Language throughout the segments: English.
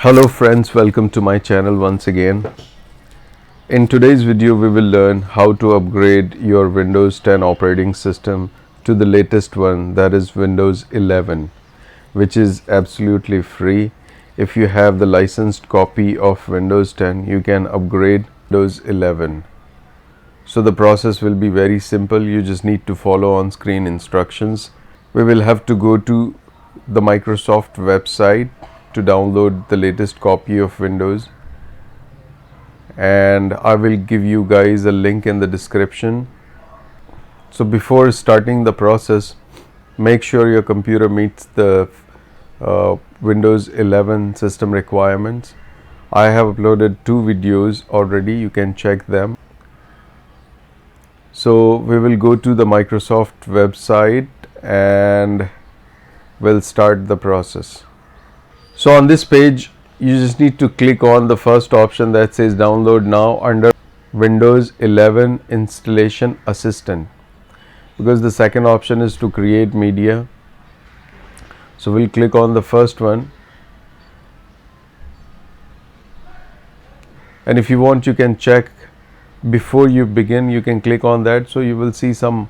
Hello friends, welcome to my channel once again. In today's video we will learn how to upgrade your Windows 10 operating system to the latest one, that is Windows 11, which is absolutely free. If you have the licensed copy of Windows 10, you can upgrade Windows 11. So the process will be very simple. You just need to follow on screen instructions. We will have to go to the Microsoft website to download the latest copy of Windows, and I will give you guys a link in the description. So before starting the process, make sure your computer meets the Windows 11 system requirements. I have uploaded 2 videos already, you can check them. So we will go to the Microsoft website and we'll start the process. So on this page you just need to click on the first option that says download now under Windows 11 installation assistant, because the second option is to create media. So we'll click on the first one, and if you want you can check before you begin, you can click on that. So you will see some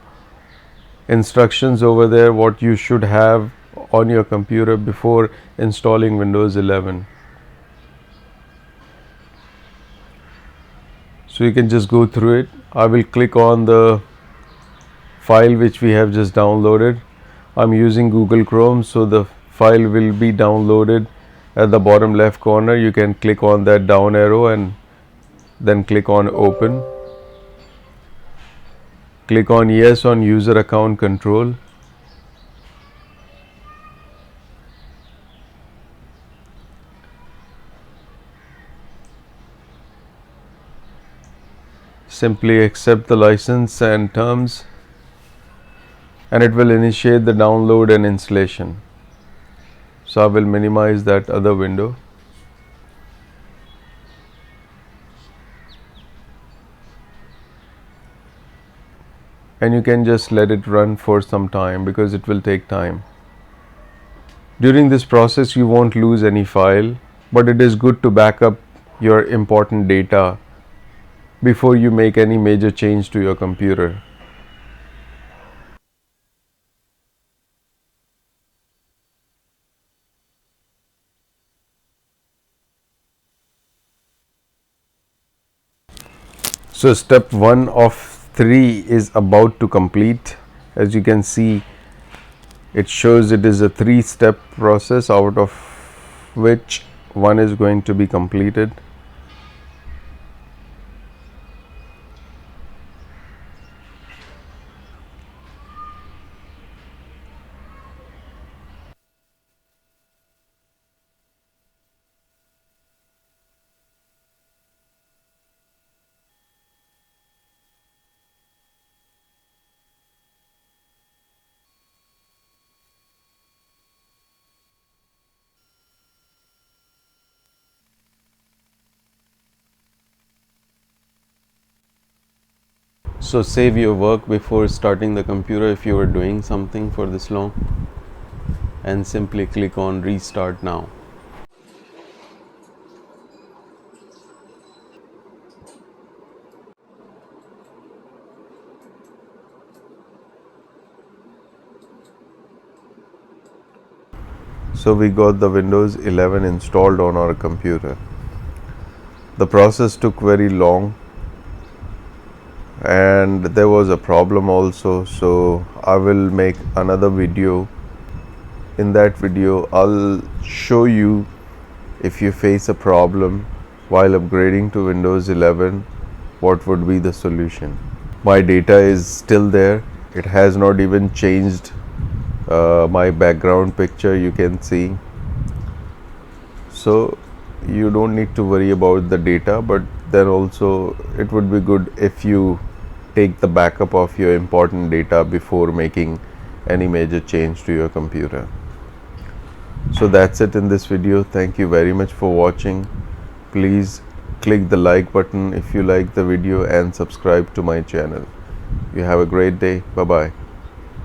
instructions over there what you should have on your computer before installing Windows 11. So you can just go through it. I will click on the file which we have just downloaded. I'm using Google Chrome, so the file will be downloaded at the bottom left corner. You can click on that down arrow and then click on open. Click on yes on user account control. Simply accept the license and terms, and it will initiate the download and installation. So I will minimize that other window. And you can just let it run for some time because it will take time. During this process you won't lose any file, but it is good to back up your important data before you make any major change to your computer. So step 1 of 3 is about to complete. As you can see, it shows it is a 3-step process, out of which one is going to be completed. So save your work before starting the computer if you are doing something for this long, and simply click on restart now. So we got the Windows 11 installed on our computer. The process took very long and there was a problem also, so I will make another video. In that video I'll show you, if you face a problem while upgrading to Windows 11, what would be the solution. My data is still there, it has not even changed. My background picture you can see, so you don't need to worry about the data, but then also it would be good if you take the backup of your important data before making any major change to your computer. So that's it in this video. Thank you very much for watching. Please click the like button if you like the video and subscribe to my channel. You have a great day. Bye bye.